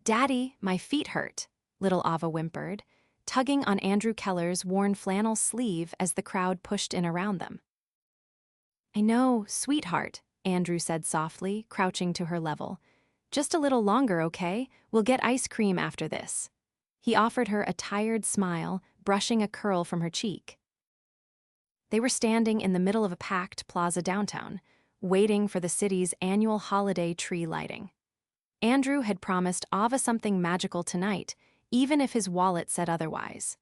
"Daddy, my feet hurt," little Ava whimpered, tugging on Andrew Keller's worn flannel sleeve as the crowd pushed in around them. "I know, sweetheart," Andrew said softly, crouching to her level. "Just a little longer, okay? We'll get ice cream after this." He offered her a tired smile, brushing a curl from her cheek. They were standing in the middle of a packed plaza downtown, waiting for the city's annual holiday tree lighting. Andrew had promised Ava something magical tonight, even if his wallet said otherwise.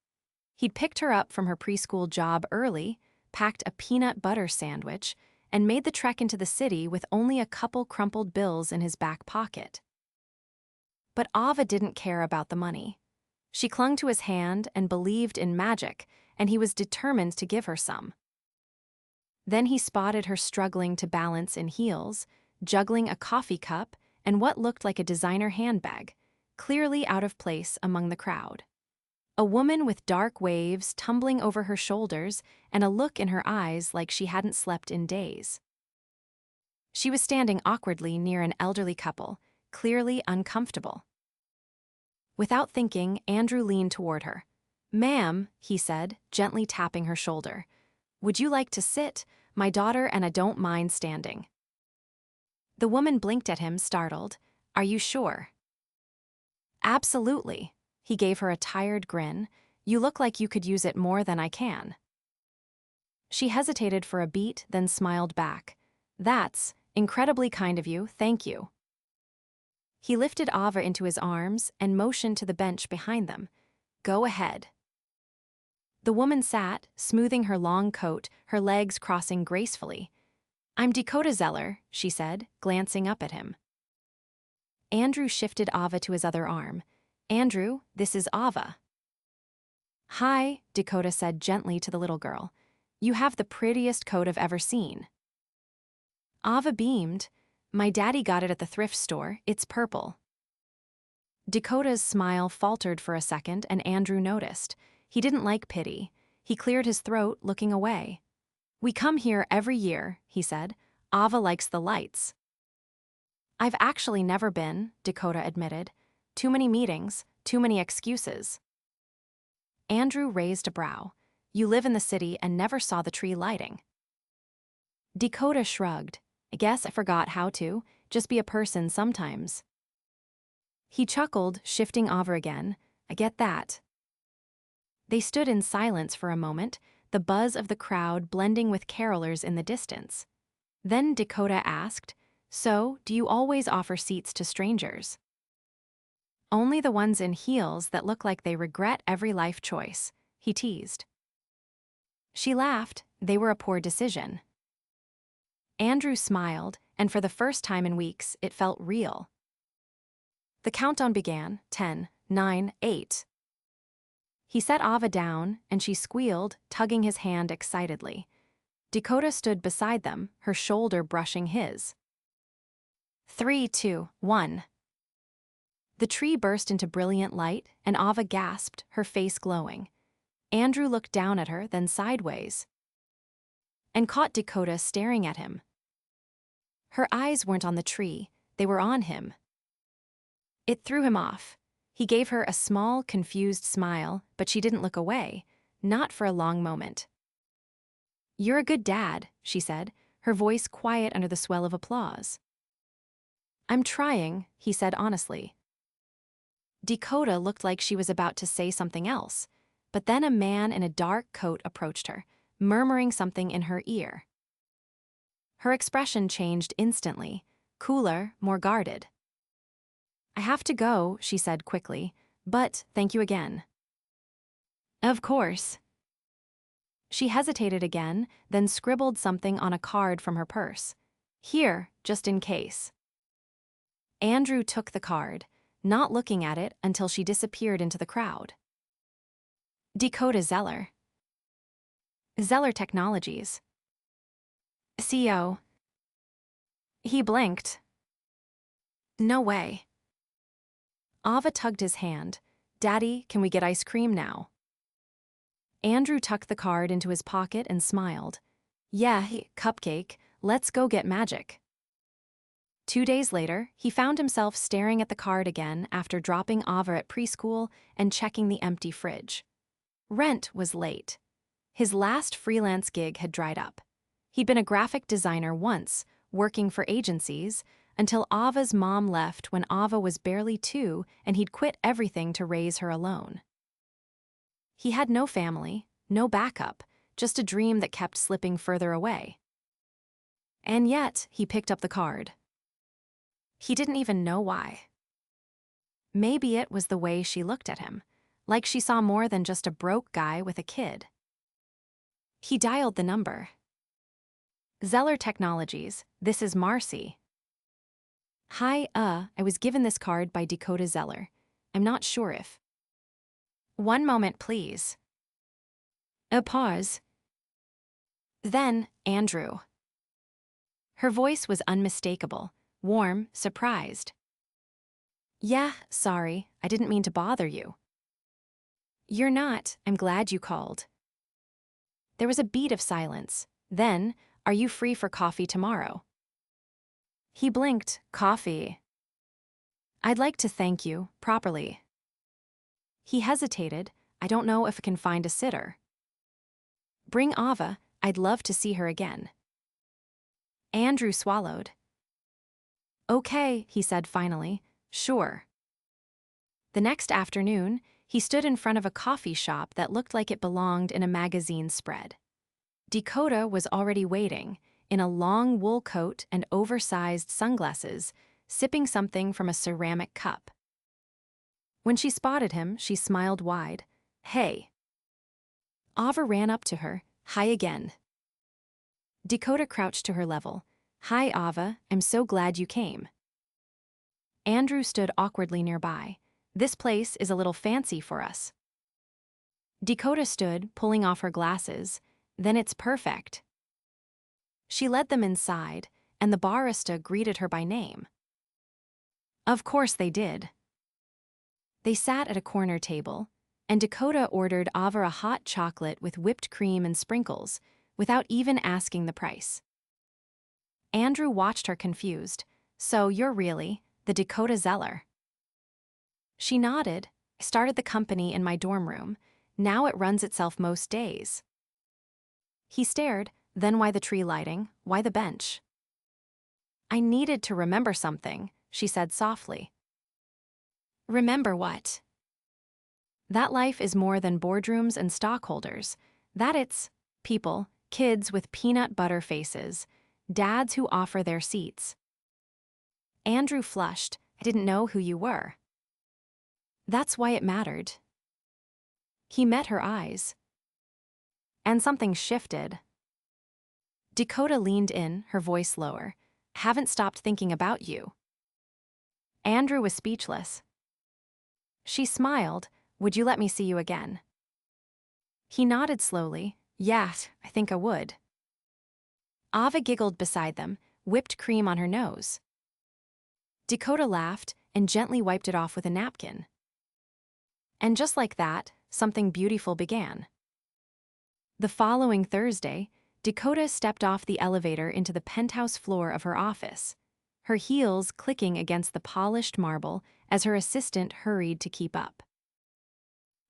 He'd picked her up from her preschool job early, packed a peanut butter sandwich, and made the trek into the city with only a couple crumpled bills in his back pocket. But Ava didn't care about the money. She clung to his hand and believed in magic, and he was determined to give her some. Then he spotted her struggling to balance in heels, juggling a coffee cup and what looked like a designer handbag, clearly out of place among the crowd. A woman with dark waves tumbling over her shoulders and a look in her eyes like she hadn't slept in days. She was standing awkwardly near an elderly couple, clearly uncomfortable. Without thinking, Andrew leaned toward her. "Ma'am," he said, gently tapping her shoulder. "Would you like to sit? My daughter and I don't mind standing." The woman blinked at him, startled. "Are you sure?" "Absolutely." He gave her a tired grin. "You look like you could use it more than I can." She hesitated for a beat, then smiled back. "That's incredibly kind of you, thank you." He lifted Ava into his arms and motioned to the bench behind them. "Go ahead." The woman sat, smoothing her long coat, her legs crossing gracefully. "I'm Dakota Zeller," she said, glancing up at him. Andrew shifted Ava to his other arm. "Andrew, this is Ava." "Hi," Dakota said gently to the little girl. "You have the prettiest coat I've ever seen." Ava beamed. "My daddy got it at the thrift store. It's purple." Dakota's smile faltered for a second, and Andrew noticed. He didn't like pity. He cleared his throat, looking away. "We come here every year," he said. "Ava likes the lights." "I've actually never been," Dakota admitted. "Too many meetings, too many excuses." Andrew raised a brow. "You live in the city and never saw the tree lighting." Dakota shrugged. "I guess I forgot how to. Just be a person sometimes." He chuckled, shifting Ava again. "I get that." They stood in silence for a moment, the buzz of the crowd blending with carolers in the distance. Then Dakota asked, "So, do you always offer seats to strangers?" "Only the ones in heels that look like they regret every life choice," he teased. She laughed. They were a poor decision. Andrew smiled, and for the first time in weeks, it felt real. The countdown began. 10, 9, 8. He set Ava down, and she squealed, tugging his hand excitedly. Dakota stood beside them, her shoulder brushing his. 3, 2, 1. The tree burst into brilliant light, and Ava gasped, her face glowing. Andrew looked down at her, then sideways, and caught Dakota staring at him. Her eyes weren't on the tree, they were on him. It threw him off. He gave her a small, confused smile, but she didn't look away, not for a long moment. "You're a good dad," she said, her voice quiet under the swell of applause. "I'm trying," he said honestly. Dakota looked like she was about to say something else, but then a man in a dark coat approached her, murmuring something in her ear. Her expression changed instantly, cooler, more guarded. "I have to go," she said quickly, "but thank you again." "Of course." She hesitated again, then scribbled something on a card from her purse. "Here, just in case." Andrew took the card, not looking at it until she disappeared into the crowd. Dakota Zeller. Zeller Technologies. CEO. He blinked. "No way." Ava tugged his hand. "Daddy, can we get ice cream now?" Andrew tucked the card into his pocket and smiled. "Yeah, cupcake, let's go get magic." 2 days later, he found himself staring at the card again after dropping Ava at preschool and checking the empty fridge. Rent was late. His last freelance gig had dried up. He'd been a graphic designer once, working for agencies, until Ava's mom left when Ava was barely 2 and he'd quit everything to raise her alone. He had no family, no backup, just a dream that kept slipping further away. And yet, he picked up the card. He didn't even know why. Maybe it was the way she looked at him, like she saw more than just a broke guy with a kid. He dialed the number. Zeller Technologies, this is Marcy. Hi, I was given this card by Dakota Zeller. I'm not sure if. One moment, please. A pause. Then, Andrew. Her voice was unmistakable, warm, surprised. Yeah, sorry, I didn't mean to bother you. You're not, I'm glad you called. There was a beat of silence. Then, are you free for coffee tomorrow? He blinked, coffee. I'd like to thank you, properly. He hesitated, I don't know if I can find a sitter. Bring Ava, I'd love to see her again. Andrew swallowed. Okay, he said finally, sure. The next afternoon, he stood in front of a coffee shop that looked like it belonged in a magazine spread. Dakota was already waiting, in a long wool coat and oversized sunglasses, sipping something from a ceramic cup. When she spotted him, she smiled wide. Hey. Ava ran up to her, hi again. Dakota crouched to her level. Hi, Ava, I'm so glad you came. Andrew stood awkwardly nearby. This place is a little fancy for us. Dakota stood, pulling off her glasses. Then it's perfect. She led them inside, and the barista greeted her by name. Of course they did. They sat at a corner table, and Dakota ordered Ava a hot chocolate with whipped cream and sprinkles, without even asking the price. Andrew watched her confused. So you're really the Dakota Zeller? She nodded. I started the company in my dorm room. Now it runs itself most days. He stared. Then why the tree lighting? Why the bench? I needed to remember something, she said softly. Remember what? That life is more than boardrooms and stockholders. That it's people, kids with peanut butter faces, dads who offer their seats. Andrew flushed. I didn't know who you were. That's why it mattered. He met her eyes. And something shifted. Dakota leaned in, her voice lower. Haven't stopped thinking about you. Andrew was speechless. She smiled. Would you let me see you again? He nodded slowly. Yes, I think I would. Ava giggled beside them, whipped cream on her nose. Dakota laughed and gently wiped it off with a napkin. And just like that, something beautiful began. The following Thursday, Dakota stepped off the elevator into the penthouse floor of her office, her heels clicking against the polished marble as her assistant hurried to keep up.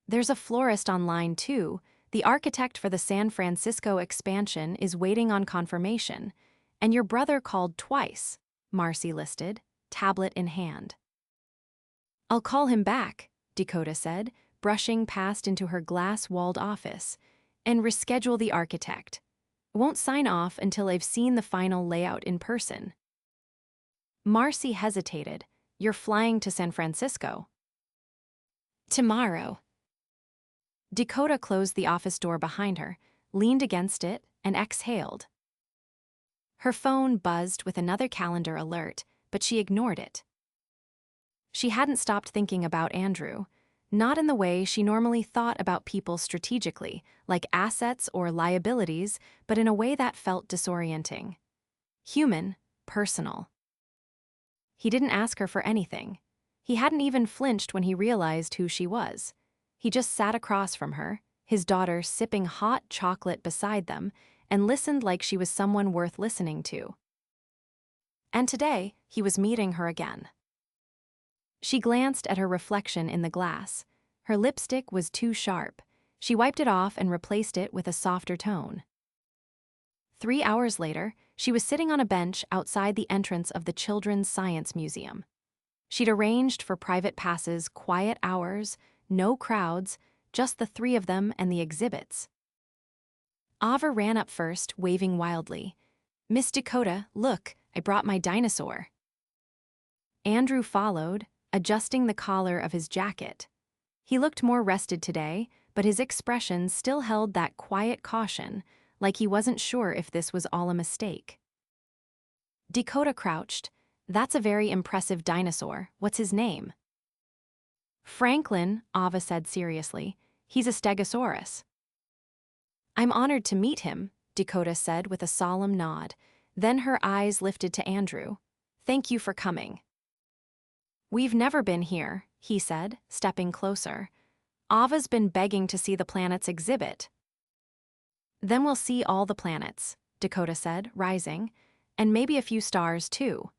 There's a florist on line 2. The architect for the San Francisco expansion is waiting on confirmation, and your brother called twice, Marcy listed, tablet in hand. I'll call him back, Dakota said, brushing past into her glass-walled office, and reschedule the architect. Won't sign off until I've seen the final layout in person. Marcy hesitated. You're flying to San Francisco. Tomorrow. Dakota closed the office door behind her, leaned against it, and exhaled. Her phone buzzed with another calendar alert, but she ignored it. She hadn't stopped thinking about Andrew, not in the way she normally thought about people strategically, like assets or liabilities, but in a way that felt disorienting. Human, personal. He didn't ask her for anything. He hadn't even flinched when he realized who she was. He just sat across from her, his daughter sipping hot chocolate beside them, and listened like she was someone worth listening to. And today, he was meeting her again. She glanced at her reflection in the glass. Her lipstick was too sharp. She wiped it off and replaced it with a softer tone. 3 hours later, she was sitting on a bench outside the entrance of the Children's Science Museum. She'd arranged for private passes, quiet hours, no crowds, just the three of them and the exhibits. Ava ran up first, waving wildly. "Miss Dakota, look, I brought my dinosaur." Andrew followed, adjusting the collar of his jacket. He looked more rested today, but his expression still held that quiet caution, like he wasn't sure if this was all a mistake. Dakota crouched. "That's a very impressive dinosaur. What's his name?" "Franklin," Ava said seriously. "He's a stegosaurus." "I'm honored to meet him," Dakota said with a solemn nod. Then her eyes lifted to Andrew. "Thank you for coming." "We've never been here," he said, stepping closer. "Ava's been begging to see the planet's exhibit." "Then we'll see all the planets," Dakota said, rising, "and maybe a few stars, too."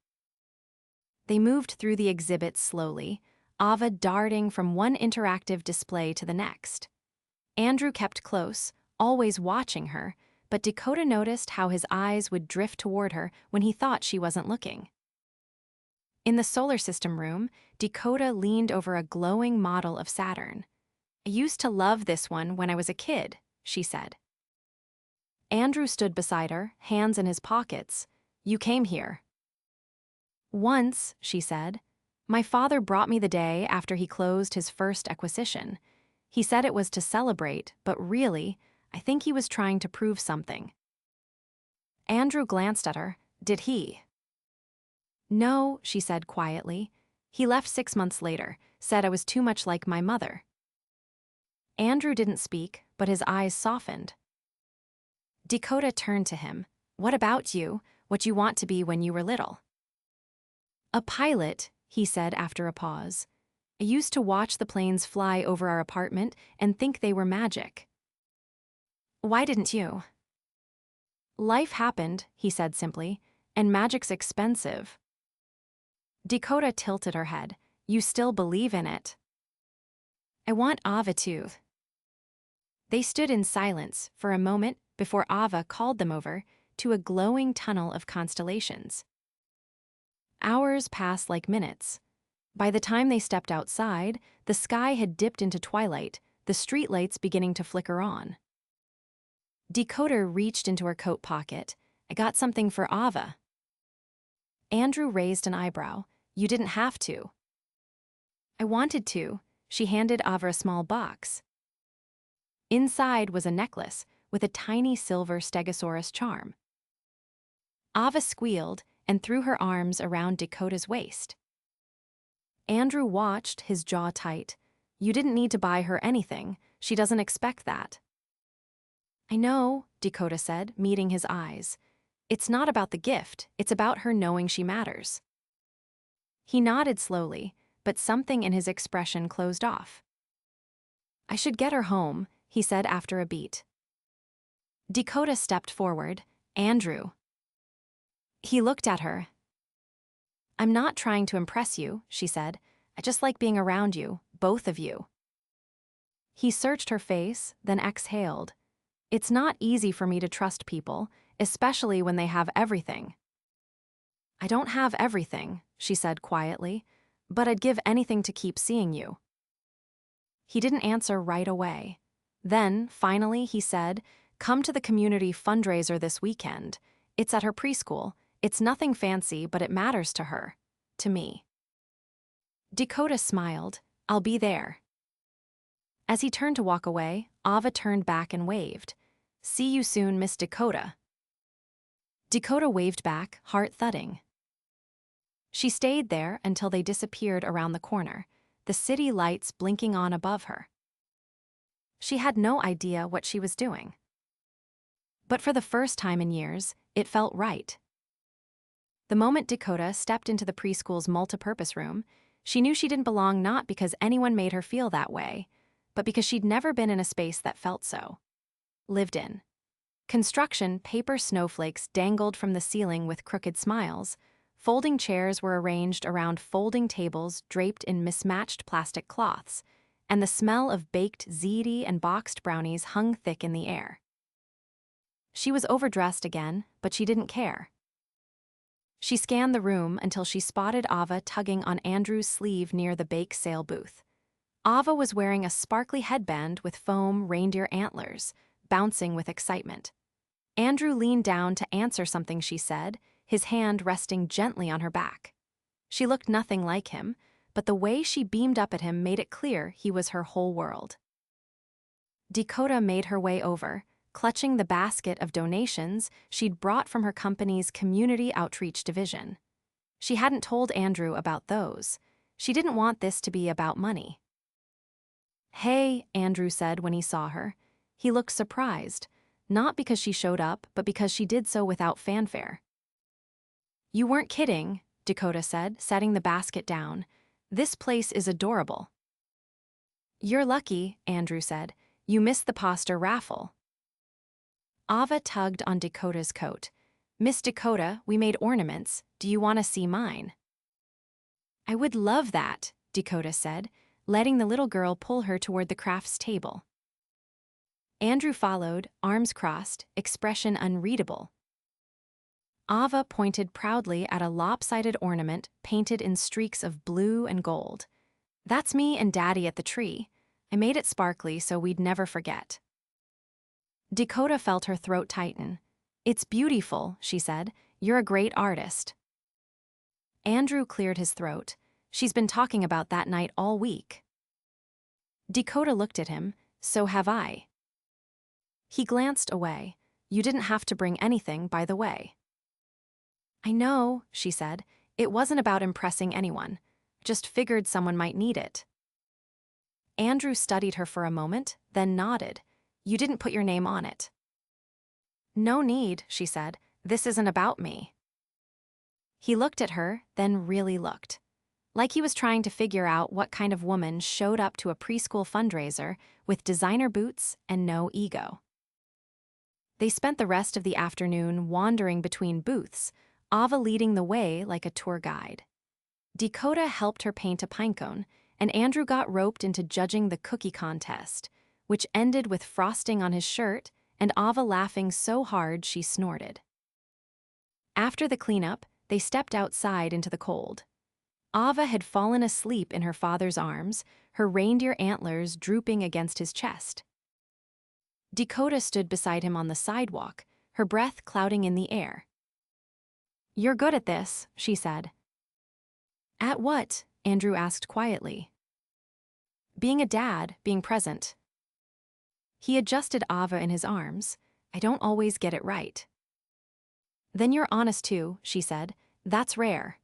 They moved through the exhibit slowly, Ava darting from one interactive display to the next. Andrew kept close, always watching her, but Dakota noticed how his eyes would drift toward her when he thought she wasn't looking. In the solar system room, Dakota leaned over a glowing model of Saturn. "I used to love this one when I was a kid," she said. Andrew stood beside her, hands in his pockets. "You came here." "Once," she said. "My father brought me the day after he closed his first acquisition. He said it was to celebrate, but really, I think he was trying to prove something." Andrew glanced at her. "Did he?" "No," she said quietly. "He left 6 months later, said I was too much like my mother." Andrew didn't speak, but his eyes softened. Dakota turned to him. "What about you? What you want to be when you were little?" "A pilot," he said after a pause. "I used to watch the planes fly over our apartment and think they were magic." "Why didn't you?" "Life happened," he said simply, "and magic's expensive." Dakota tilted her head. "You still believe in it?" "I want Ava to." They stood in silence for a moment before Ava called them over to a glowing tunnel of constellations. Hours passed like minutes. By the time they stepped outside, the sky had dipped into twilight, the streetlights beginning to flicker on. Dakota reached into her coat pocket. "I got something for Ava." Andrew raised an eyebrow. "You didn't have to." "I wanted to." She handed Ava a small box. Inside was a necklace with a tiny silver stegosaurus charm. Ava squealed and threw her arms around Dakota's waist. Andrew watched, his jaw tight. "You didn't need to buy her anything. She doesn't expect that." "I know," Dakota said, meeting his eyes. "It's not about the gift, it's about her knowing she matters." He nodded slowly, but something in his expression closed off. "I should get her home," he said after a beat. Dakota stepped forward. "Andrew." He looked at her. "I'm not trying to impress you," she said. "I just like being around you, both of you." He searched her face, then exhaled. "It's not easy for me to trust people, especially when they have everything." "I don't have everything," she said quietly, "but I'd give anything to keep seeing you." He didn't answer right away. Then, finally, he said, "Come to the community fundraiser this weekend. It's at her preschool. It's nothing fancy, but it matters to her. To me." Dakota smiled. "I'll be there." As he turned to walk away, Ava turned back and waved. "See you soon, Miss Dakota." Dakota waved back, heart thudding. She stayed there until they disappeared around the corner, the city lights blinking on above her. She had no idea what she was doing. But for the first time in years, it felt right. The moment Dakota stepped into the preschool's multipurpose room, she knew she didn't belong not because anyone made her feel that way, but because she'd never been in a space that felt so. Lived in. Construction paper snowflakes dangled from the ceiling with crooked smiles. Folding chairs were arranged around folding tables draped in mismatched plastic cloths, and the smell of baked ziti and boxed brownies hung thick in the air. She was overdressed again, but she didn't care. She scanned the room until she spotted Ava tugging on Andrew's sleeve near the bake sale booth. Ava was wearing a sparkly headband with foam reindeer antlers, bouncing with excitement. Andrew leaned down to answer something she said, his hand resting gently on her back. She looked nothing like him, but the way she beamed up at him made it clear he was her whole world. Dakota made her way over, clutching the basket of donations she'd brought from her company's community outreach division. She hadn't told Andrew about those. She didn't want this to be about money. "Hey," Andrew said when he saw her. He looked surprised, not because she showed up, but because she did so without fanfare. "You weren't kidding," Dakota said, setting the basket down. "This place is adorable." "You're lucky," Andrew said. "You missed the poster raffle." Ava tugged on Dakota's coat. "Miss Dakota, we made ornaments. Do you want to see mine?" "I would love that," Dakota said, letting the little girl pull her toward the crafts table. Andrew followed, arms crossed, expression unreadable. Ava pointed proudly at a lopsided ornament painted in streaks of blue and gold. "That's me and Daddy at the tree. I made it sparkly so we'd never forget." Dakota felt her throat tighten. "It's beautiful," she said. "You're a great artist." Andrew cleared his throat. "She's been talking about that night all week." Dakota looked at him. "So have I." He glanced away. "You didn't have to bring anything, by the way." "I know," she said. "It wasn't about impressing anyone. Just figured someone might need it." Andrew studied her for a moment, then nodded. "You didn't put your name on it." "No need," she said. "This isn't about me." He looked at her, then really looked. Like he was trying to figure out what kind of woman showed up to a preschool fundraiser with designer boots and no ego. They spent the rest of the afternoon wandering between booths, Ava leading the way like a tour guide. Dakota helped her paint a pinecone, and Andrew got roped into judging the cookie contest, which ended with frosting on his shirt and Ava laughing so hard she snorted. After the cleanup, they stepped outside into the cold. Ava had fallen asleep in her father's arms, her reindeer antlers drooping against his chest. Dakota stood beside him on the sidewalk, her breath clouding in the air. "You're good at this," she said. "At what?" Andrew asked quietly. "Being a dad, being present." He adjusted Ava in his arms. "I don't always get it right." "Then you're honest too," she said. "That's rare."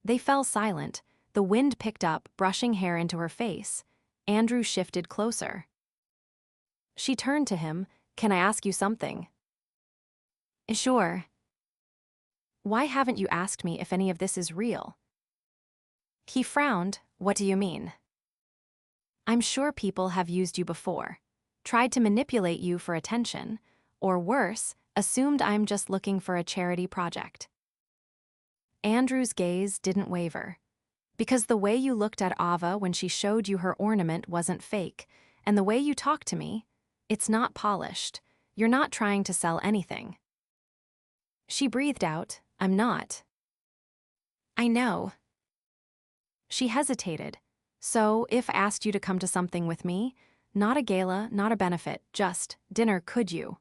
They fell silent. The wind picked up, brushing hair into her face. Andrew shifted closer. She turned to him. "Can I ask you something?" "Sure." "Why haven't you asked me if any of this is real?" He frowned. "What do you mean?" "I'm sure people have used you before. Tried to manipulate you for attention, or worse, assumed I'm just looking for a charity project." Andrew's gaze didn't waver. "Because the way you looked at Ava when she showed you her ornament wasn't fake, and the way you talk to me, it's not polished. You're not trying to sell anything." She breathed out, "I'm not." "I know." She hesitated. "So, if I asked you to come to something with me, not a gala, not a benefit, just dinner, could you?"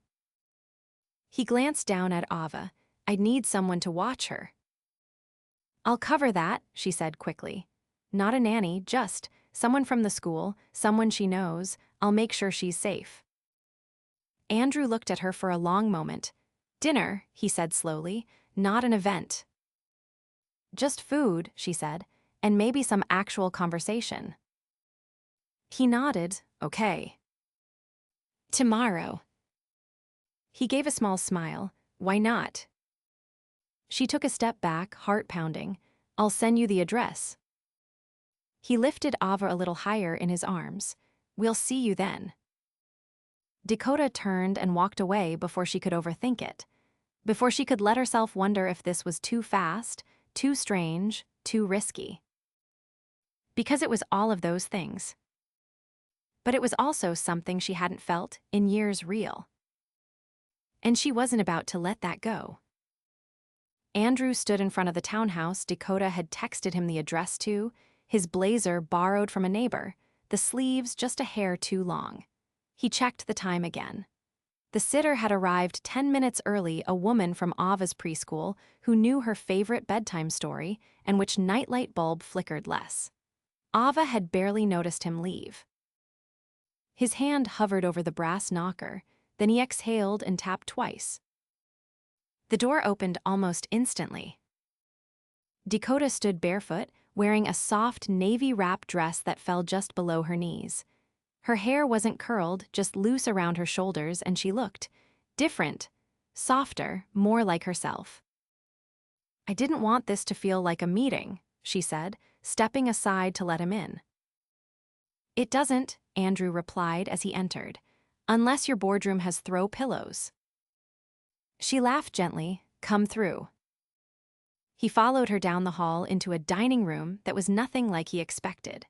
He glanced down at Ava. "I'd need someone to watch her." "I'll cover that," she said quickly. "Not a nanny, just someone from the school, someone she knows. I'll make sure she's safe." Andrew looked at her for a long moment. "Dinner," he said slowly, "not an event." "Just food," she said, "and maybe some actual conversation." He nodded. "Okay." "Tomorrow." He gave a small smile. "Why not?" She took a step back, heart pounding. "I'll send you the address." He lifted Ava a little higher in his arms. "We'll see you then." Dakota turned and walked away before she could overthink it. before she could let herself wonder if this was too fast, too strange, too risky. Because it was all of those things. But it was also something she hadn't felt in years real. And she wasn't about to let that go. Andrew stood in front of the townhouse Dakota had texted him the address to, his blazer borrowed from a neighbor, the sleeves just a hair too long. He checked the time again. The sitter had arrived 10 minutes early, a woman from Ava's preschool who knew her favorite bedtime story and which nightlight bulb flickered less. Ava had barely noticed him leave. His hand hovered over the brass knocker, then he exhaled and tapped twice. The door opened almost instantly. Dakota stood barefoot, wearing a soft navy wrap dress that fell just below her knees. Her hair wasn't curled, just loose around her shoulders, and she looked different, softer, more like herself. "I didn't want this to feel like a meeting," she said, stepping aside to let him in. "It doesn't," Andrew replied as he entered, "unless your boardroom has throw pillows." She laughed gently. "Come through." He followed her down the hall into a dining room that was nothing like he expected.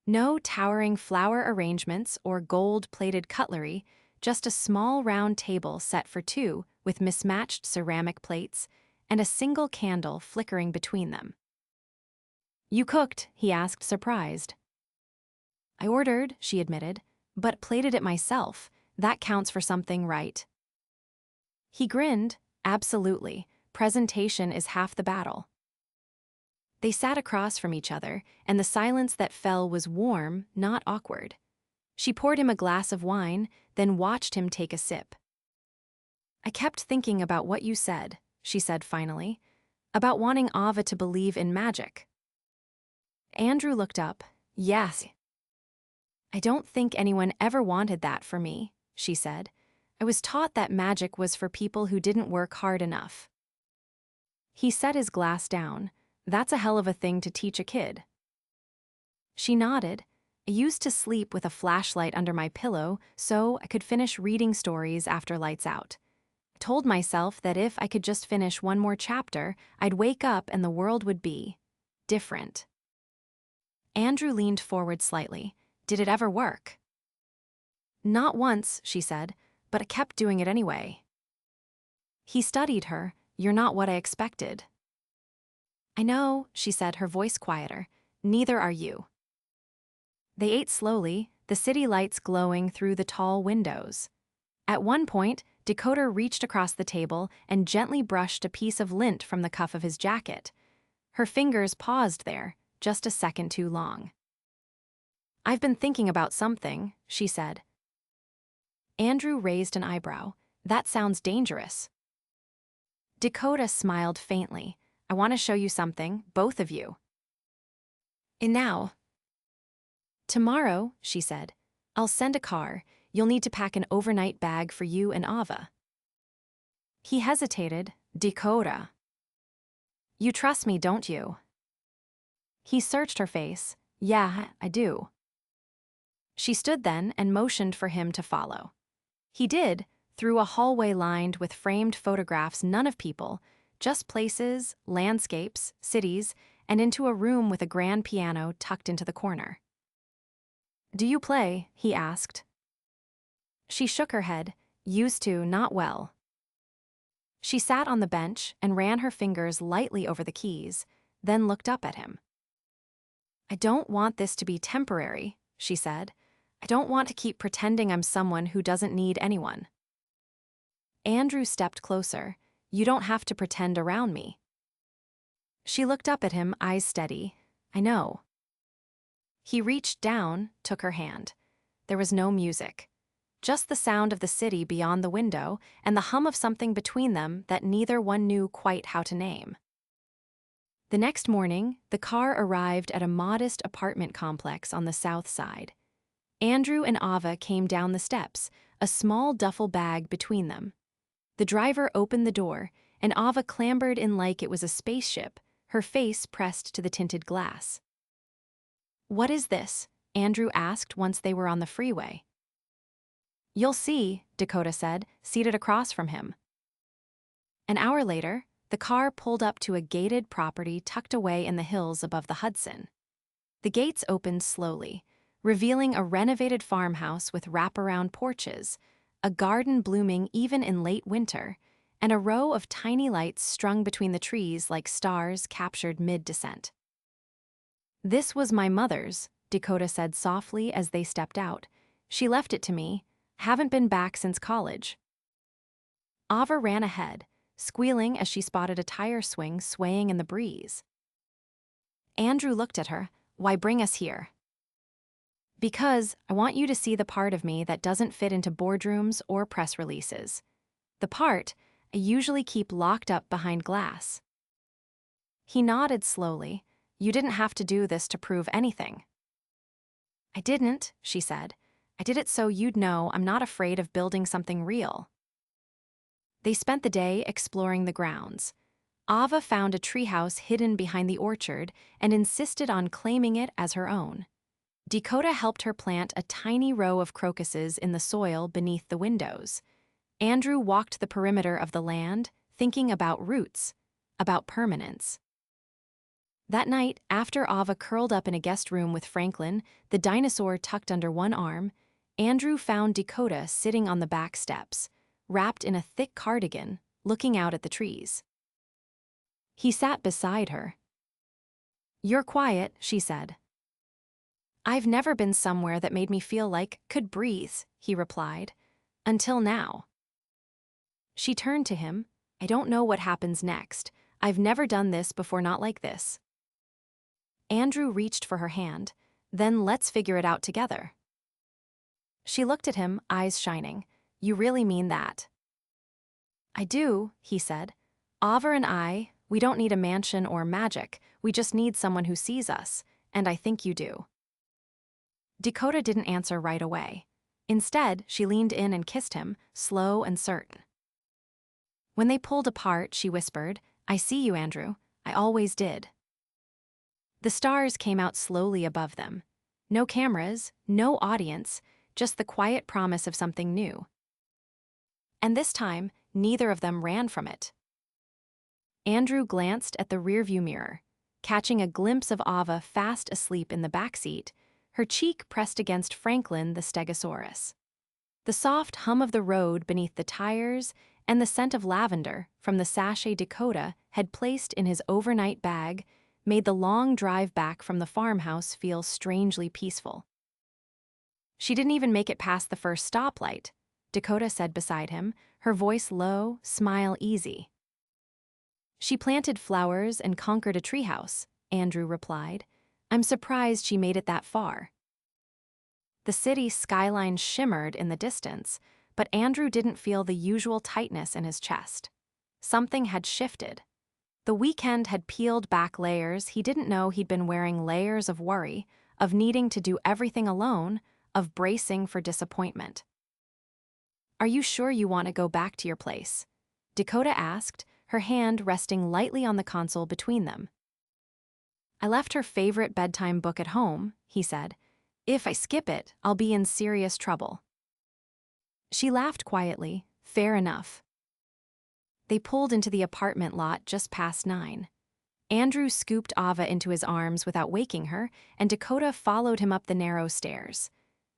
No towering flower arrangements or gold-plated cutlery, just a small round table set for two with mismatched ceramic plates and a single candle flickering between them. "You cooked?" he asked, surprised. "I ordered," she admitted, "but plated it myself. That counts for something, right?" He grinned. "Absolutely. Presentation is half the battle." They sat across from each other, and the silence that fell was warm, not awkward. She poured him a glass of wine, then watched him take a sip. "I kept thinking about what you said," she said finally, "about wanting Ava to believe in magic." Andrew looked up. "Yes. I don't think anyone ever wanted that for me," she said. "I was taught that magic was for people who didn't work hard enough." He set his glass down. "That's a hell of a thing to teach a kid." She nodded. "I used to sleep with a flashlight under my pillow so I could finish reading stories after lights out. I told myself that if I could just finish one more chapter, I'd wake up and the world would be different." Andrew leaned forward slightly. "Did it ever work?" "Not once," she said, "but I kept doing it anyway." He studied her. "You're not what I expected." "I know," she said, her voice quieter. "Neither are you." They ate slowly, the city lights glowing through the tall windows. At one point, Dakota reached across the table and gently brushed a piece of lint from the cuff of his jacket. Her fingers paused there, just a second too long. "I've been thinking about something," she said. Andrew raised an eyebrow. "That sounds dangerous." Dakota smiled faintly. "I want to show you something, both of you." "And now?" "Tomorrow," she said, "I'll send a car. You'll need to pack an overnight bag for you and Ava." He hesitated. "Dakota. You trust me, don't you?" He searched her face. "Yeah, I do." She stood then and motioned for him to follow. He did, through a hallway lined with framed photographs, none of people, just places, landscapes, cities, and into a room with a grand piano tucked into the corner. "Do you play?" he asked. She shook her head. "Used to, not well." She sat on the bench and ran her fingers lightly over the keys, then looked up at him. "I don't want this to be temporary," she said. "I don't want to keep pretending I'm someone who doesn't need anyone." Andrew stepped closer. "You don't have to pretend around me." She looked up at him, eyes steady. "I know." He reached down, took her hand. There was no music. Just the sound of the city beyond the window and the hum of something between them that neither one knew quite how to name. The next morning, the car arrived at a modest apartment complex on the south side. Andrew and Ava came down the steps, a small duffel bag between them. The driver opened the door, and Ava clambered in like it was a spaceship, her face pressed to the tinted glass. "What is this?" Andrew asked once they were on the freeway. "You'll see," Dakota said, seated across from him. An hour later, the car pulled up to a gated property tucked away in the hills above the Hudson. The gates opened slowly, revealing a renovated farmhouse with wraparound porches, a garden blooming even in late winter, and a row of tiny lights strung between the trees like stars captured mid-descent. "This was my mother's," Dakota said softly as they stepped out. "She left it to me. Haven't been back since college." Ava ran ahead, squealing as she spotted a tire swing swaying in the breeze. Andrew looked at her. "Why bring us here?" "Because I want you to see the part of me that doesn't fit into boardrooms or press releases. The part I usually keep locked up behind glass." He nodded slowly. "You didn't have to do this to prove anything." "I didn't," she said. "I did it so you'd know I'm not afraid of building something real." They spent the day exploring the grounds. Ava found a treehouse hidden behind the orchard and insisted on claiming it as her own. Dakota helped her plant a tiny row of crocuses in the soil beneath the windows. Andrew walked the perimeter of the land, thinking about roots, about permanence. That night, after Ava curled up in a guest room with Franklin, the dinosaur tucked under one arm, Andrew found Dakota sitting on the back steps, wrapped in a thick cardigan, looking out at the trees. He sat beside her. "You're quiet," she said. "I've never been somewhere that made me feel like could breathe," he replied. "Until now." She turned to him. "I don't know what happens next. I've never done this before, not like this." Andrew reached for her hand. "Then let's figure it out together." She looked at him, eyes shining. "You really mean that?" "I do," he said. "Ava and I, we don't need a mansion or magic. We just need someone who sees us, and I think you do." Dakota didn't answer right away. Instead, she leaned in and kissed him, slow and certain. When they pulled apart, she whispered, "I see you, Andrew. I always did." The stars came out slowly above them. No cameras, no audience, just the quiet promise of something new. And this time, neither of them ran from it. Andrew glanced at the rearview mirror, catching a glimpse of Ava fast asleep in the backseat, her cheek pressed against Franklin the Stegosaurus. The soft hum of the road beneath the tires and the scent of lavender from the sachet Dakota had placed in his overnight bag made the long drive back from the farmhouse feel strangely peaceful. "She didn't even make it past the first stoplight," Dakota said beside him, her voice low, smile easy. "She planted flowers and conquered a treehouse," Andrew replied. "I'm surprised she made it that far." The city skyline shimmered in the distance, but Andrew didn't feel the usual tightness in his chest. Something had shifted. The weekend had peeled back layers he didn't know he'd been wearing, layers of worry, of needing to do everything alone, of bracing for disappointment. "Are you sure you want to go back to your place?" Dakota asked, her hand resting lightly on the console between them. "I left her favorite bedtime book at home," he said. "If I skip it, I'll be in serious trouble." She laughed quietly. "Fair enough." They pulled into the apartment lot just past 9. Andrew scooped Ava into his arms without waking her, and Dakota followed him up the narrow stairs.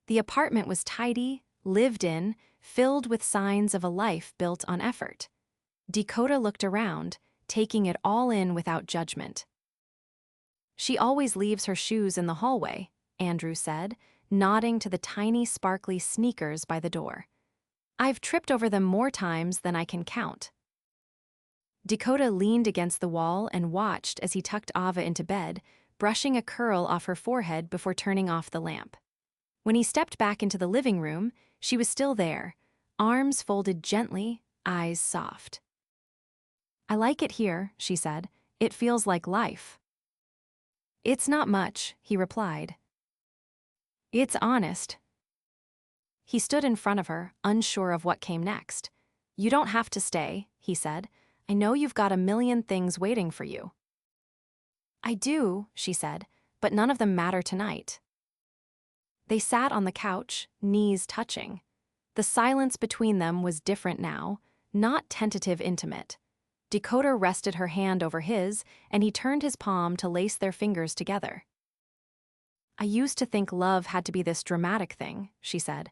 The apartment was tidy, lived in, filled with signs of a life built on effort. Dakota looked around, taking it all in without judgment. "She always leaves her shoes in the hallway," Andrew said, nodding to the tiny sparkly sneakers by the door. "I've tripped over them more times than I can count." Dakota leaned against the wall and watched as he tucked Ava into bed, brushing a curl off her forehead before turning off the lamp. When he stepped back into the living room, she was still there, arms folded gently, eyes soft. "I like it here," she said. "It feels like life." "It's not much," he replied. "It's honest." He stood in front of her, unsure of what came next. "You don't have to stay," he said. "I know you've got a million things waiting for you." "I do," she said, "but none of them matter tonight." They sat on the couch, knees touching. The silence between them was different now, not tentative intimate. Dakota rested her hand over his, and he turned his palm to lace their fingers together. I used to think love had to be this dramatic thing, she said.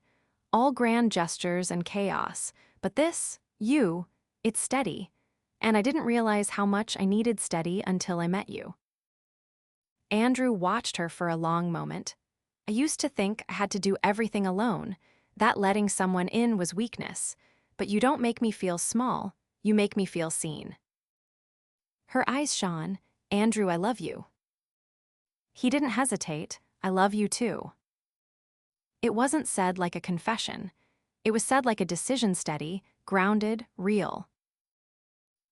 All grand gestures and chaos, but this, it's steady. And I didn't realize how much I needed steady until I met you. Andrew watched her for a long moment. I used to think I had to do everything alone, that letting someone in was weakness. But you don't make me feel small, you make me feel seen. Her eyes shone. Andrew, I love you. He didn't hesitate. I love you too. It wasn't said like a confession. It was said like a decision, steady, grounded, real.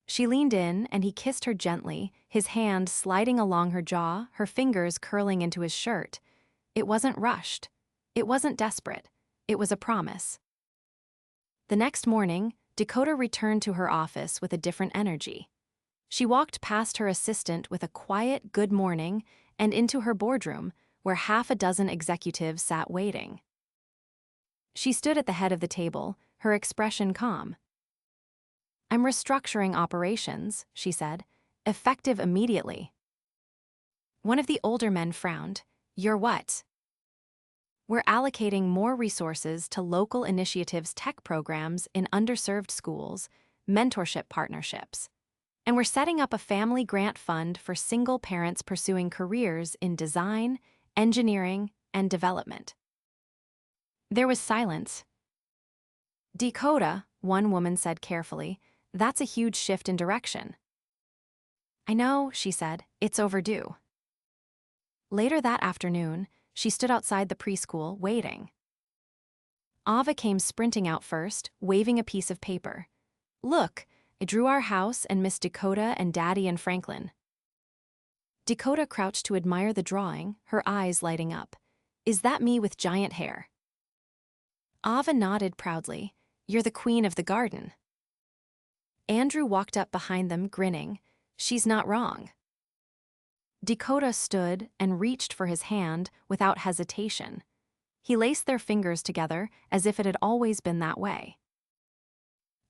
She leaned in and he kissed her gently, his hand sliding along her jaw, her fingers curling into his shirt. It wasn't rushed. It wasn't desperate. It was a promise. The next morning, Dakota returned to her office with a different energy. She walked past her assistant with a quiet good morning and into her boardroom, where half a dozen executives sat waiting. She stood at the head of the table, her expression calm. I'm restructuring operations, she said, effective immediately. One of the older men frowned. You're what? We're allocating more resources to local initiatives, tech programs in underserved schools, mentorship partnerships. And we're setting up a family grant fund for single parents pursuing careers in design, engineering, and development. There was silence. Dakota, one woman said carefully, that's a huge shift in direction. I know, she said, it's overdue. Later that afternoon, she stood outside the preschool, waiting. Ava came sprinting out first, waving a piece of paper. Look, I drew our house and Miss Dakota and Daddy and Franklin. Dakota crouched to admire the drawing, her eyes lighting up. Is that me with giant hair? Ava nodded proudly. You're the queen of the garden. Andrew walked up behind them, grinning. She's not wrong. Dakota stood and reached for his hand without hesitation. He laced their fingers together as if it had always been that way.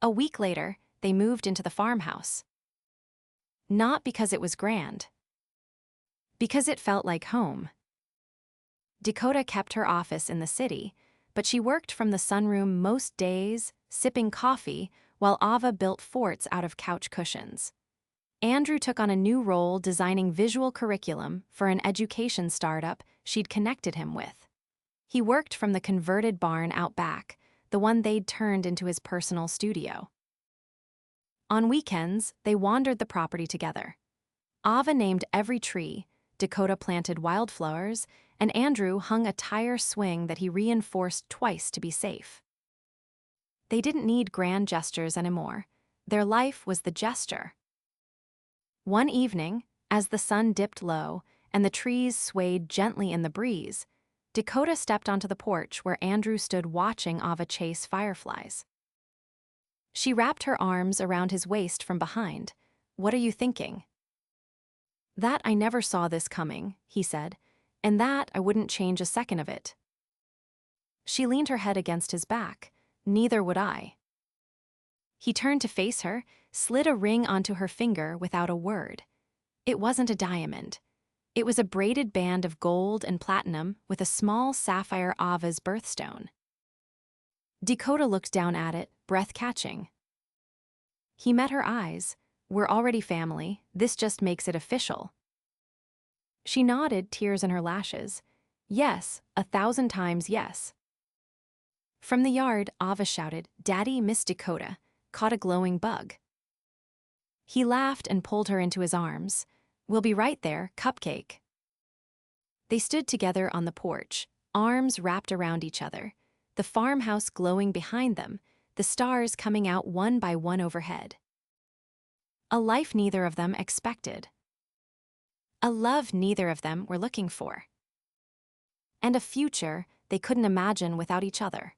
A week later, they moved into the farmhouse. Not because it was grand. Because it felt like home. Dakota kept her office in the city, but she worked from the sunroom most days, sipping coffee, while Ava built forts out of couch cushions. Andrew took on a new role designing visual curriculum for an education startup she'd connected him with. He worked from the converted barn out back, the one they'd turned into his personal studio. On weekends, they wandered the property together. Ava named every tree, Dakota planted wildflowers, and Andrew hung a tire swing that he reinforced twice to be safe. They didn't need grand gestures anymore. Their life was the gesture. One evening, as the sun dipped low and the trees swayed gently in the breeze, Dakota stepped onto the porch where Andrew stood watching Ava chase fireflies. She wrapped her arms around his waist from behind. What are you thinking? That I never saw this coming, he said, and that I wouldn't change a second of it. She leaned her head against his back. Neither would I. He turned to face her, slid a ring onto her finger without a word. It wasn't a diamond. It was a braided band of gold and platinum with a small sapphire Ava's birthstone. Dakota looked down at it, breath-catching. He met her eyes. We're already family. This just makes it official. She nodded, tears in her lashes. Yes, 1,000 times yes. From the yard, Ava shouted, Daddy, Miss Dakota, caught a glowing bug. He laughed and pulled her into his arms. We'll be right there, cupcake. They stood together on the porch, arms wrapped around each other, the farmhouse glowing behind them, the stars coming out one by one overhead. A life neither of them expected. A love neither of them were looking for. And a future they couldn't imagine without each other.